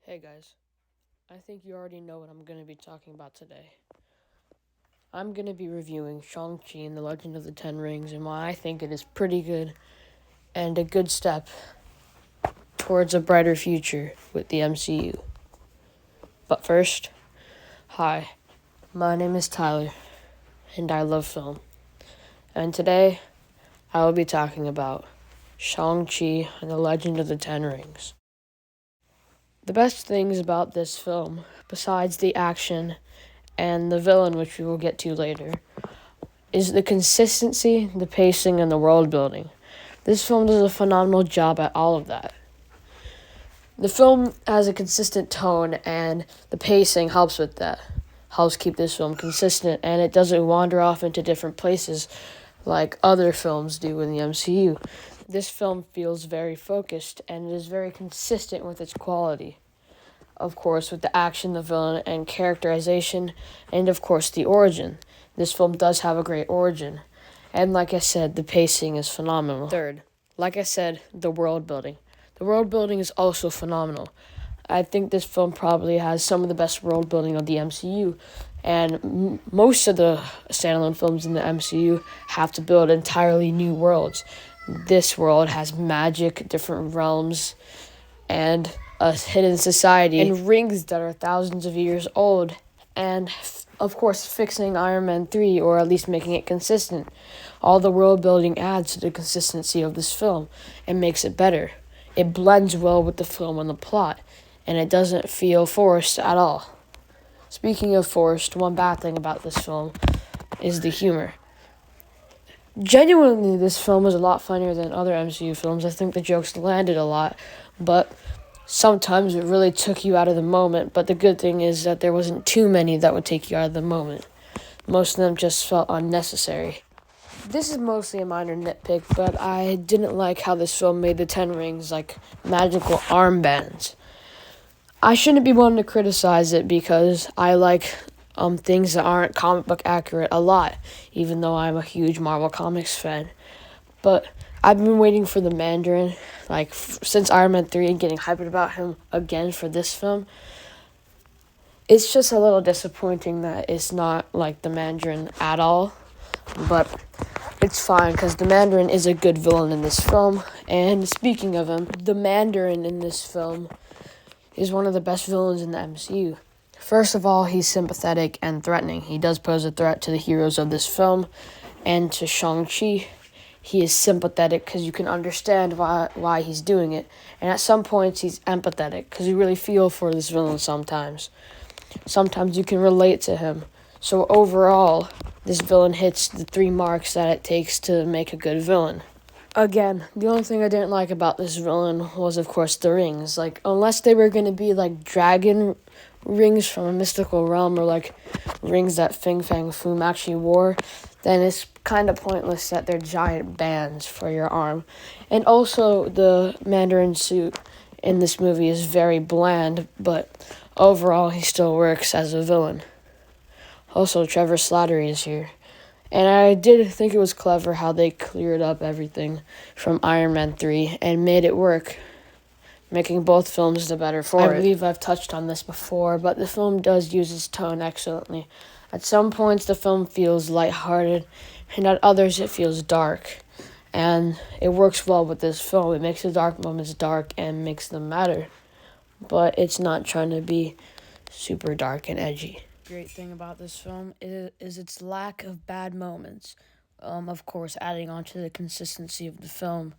Hey guys, I think you already know what I'm going to be talking about today. I'm going to be reviewing Shang Chi and the Legend of the Ten Rings and why I think it is pretty good and a good step towards a brighter future with the MCU. But first, hi, my name is Tyler and I love film. And today, I will be talking about Shang Chi and the Legend of the Ten Rings. The best things about this film, besides the action and the villain, which we will get to later, is the consistency, the pacing, and the world building. This film does a phenomenal job at all of that. The film has a consistent tone, and the pacing helps with that. Helps keep this film consistent, and it doesn't wander off into different places like other films do in the MCU. This film feels very focused, and it is very consistent with its quality. Of course, with the action, the villain, and characterization, and of course, the origin. This film does have a great origin. And like I said, the pacing is phenomenal. Third, like I said, the world building. The world building is also phenomenal. I think this film probably has some of the best world building of the MCU. And most of the standalone films in the MCU have to build entirely new worlds. This world has magic, different realms, and a hidden society, and rings that are thousands of years old, and of course fixing Iron Man 3, or at least making it consistent. All the world building adds to the consistency of this film and makes it better. It blends well with the film and the plot, and it doesn't feel forced at all. Speaking of forced, one bad thing about this film is the humor. Genuinely, this film is a lot funnier than other MCU films. I think the jokes landed a lot, but sometimes it really took you out of the moment. But the good thing is that there wasn't too many that would take you out of the moment. Most of them just felt unnecessary. This is mostly a minor nitpick, but I didn't like how this film made the Ten Rings like magical armbands. I shouldn't be one to criticize it because I like things that aren't comic book accurate a lot, even though I'm a huge Marvel Comics fan. But I've been waiting for the Mandarin, since Iron Man 3 and getting hyped about him again for this film. It's just a little disappointing that it's not like the Mandarin at all, but it's fine because the Mandarin is a good villain in this film. And speaking of him, the Mandarin in this film is one of the best villains in the MCU. First of all, he's sympathetic and threatening. He does pose a threat to the heroes of this film and to Shang Chi. He is sympathetic because you can understand why he's doing it. And at some points, he's empathetic because you really feel for this villain sometimes. Sometimes you can relate to him. So overall, this villain hits the 3 marks that it takes to make a good villain. Again, the only thing I didn't like about this villain was, of course, the rings. Unless they were going to be, dragon rings from a mystical realm, or, rings that Fin Fang Foom actually wore, then it's kind of pointless that they're giant bands for your arm. And also, the Mandarin suit in this movie is very bland, but overall, he still works as a villain. Also, Trevor Slattery is here. And I did think it was clever how they cleared up everything from Iron Man 3 and made it work, making both films the better for it. I believe I've touched on this before, but the film does use its tone excellently. At some points, the film feels lighthearted, and at others, it feels dark. And it works well with this film. It makes the dark moments dark and makes them matter. But it's not trying to be super dark and edgy. Great thing about this film is its lack of bad moments. Of course, adding on to the consistency of the film.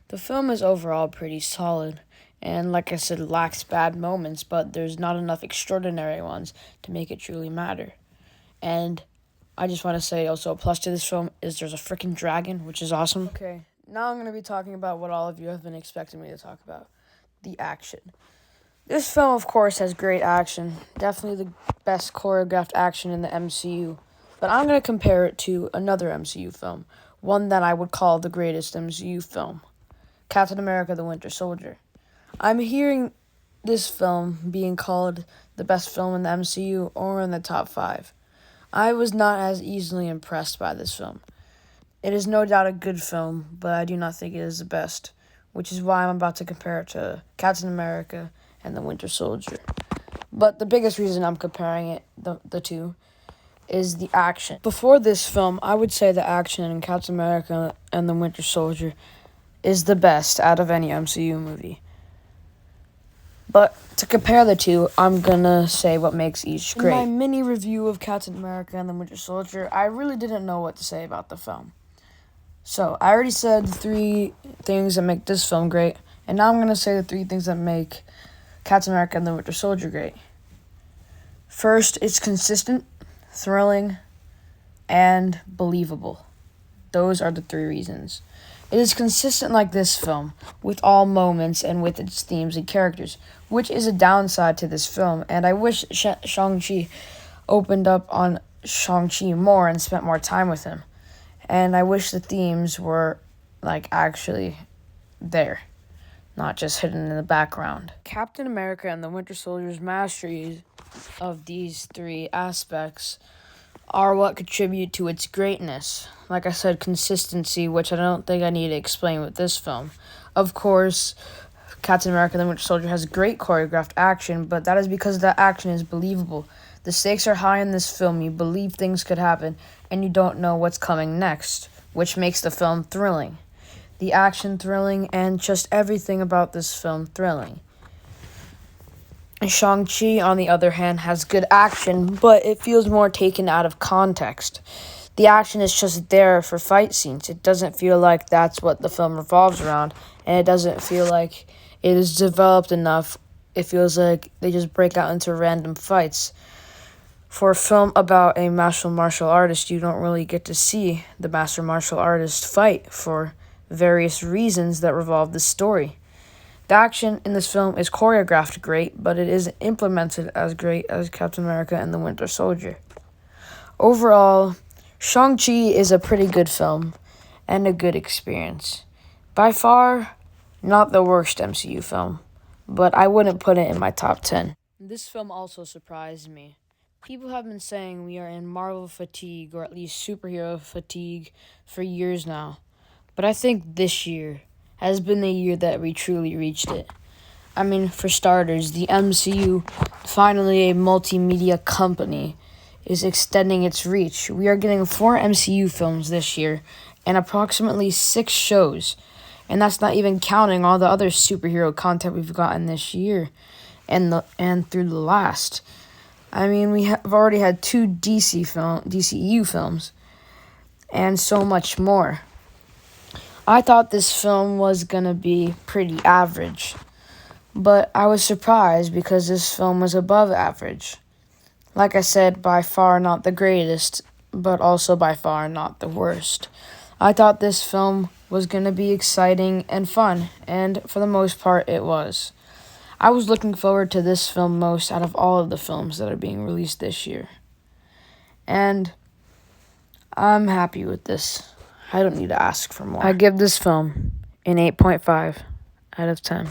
The film is overall pretty solid, and like I said, it lacks bad moments, but there's not enough extraordinary ones to make it truly matter. And I just want to say also a plus to this film is there's a freaking dragon, which is awesome. Okay, now I'm going to be talking about what all of you have been expecting me to talk about, the action. This film, of course, has great action. Definitely the best choreographed action in the MCU. But I'm going to compare it to another MCU film. One that I would call the greatest MCU film. Captain America: The Winter Soldier. I'm hearing this film being called the best film in the MCU or in the top 5. I was not as easily impressed by this film. It is no doubt a good film, but I do not think it is the best, which is why I'm about to compare it to Captain America and the Winter Soldier. But the biggest reason I'm comparing the two, is the action. Before this film, I would say the action in Captain America and the Winter Soldier is the best out of any MCU movie. But to compare the two, I'm gonna say what makes each great. In my mini review of Captain America and the Winter Soldier, I really didn't know what to say about the film. So, I already said the 3 things that make this film great, and now I'm gonna say the 3 things that make Captain America and the Winter Soldier great. First, it's consistent, thrilling, and believable. Those are the 3 reasons. It is consistent like this film, with all moments and with its themes and characters, which is a downside to this film, and I wish Shang Chi opened up on Shang Chi more and spent more time with him. And I wish the themes were, actually there, not just hidden in the background. Captain America and the Winter Soldier's masteries of these 3 aspects are what contribute to its greatness. Like I said, consistency, which I don't think I need to explain with this film. Of course, Captain America and the Winter Soldier has great choreographed action, but that is because that action is believable. The stakes are high in this film. You believe things could happen, and you don't know what's coming next, which makes the film thrilling. The action thrilling, and just everything about this film thrilling. Shang-Chi, on the other hand, has good action, but it feels more taken out of context. The action is just there for fight scenes. It doesn't feel like that's what the film revolves around, and it doesn't feel like it is developed enough. It feels like they just break out into random fights. For a film about a master martial artist, you don't really get to see the master martial artist fight for various reasons that revolve the story. The action in this film is choreographed great, but it isn't implemented as great as Captain America and the Winter Soldier. Overall, Shang-Chi is a pretty good film and a good experience. By far, not the worst MCU film, but I wouldn't put it in my top 10. This film also surprised me. People have been saying we are in Marvel fatigue, or at least superhero fatigue, for years now. But I think this year has been the year that we truly reached it. I mean, for starters, the MCU, finally a multimedia company, is extending its reach. We are getting 4 MCU films this year and approximately 6 shows. And that's not even counting all the other superhero content we've gotten this year and through the last. I mean, we have already had 2 DCEU films and so much more. I thought this film was going to be pretty average, but I was surprised because this film was above average. Like I said, by far not the greatest, but also by far not the worst. I thought this film was going to be exciting and fun, and for the most part, it was. I was looking forward to this film most out of all of the films that are being released this year. And I'm happy with this. I don't need to ask for more. I give this film an 8.5 out of 10.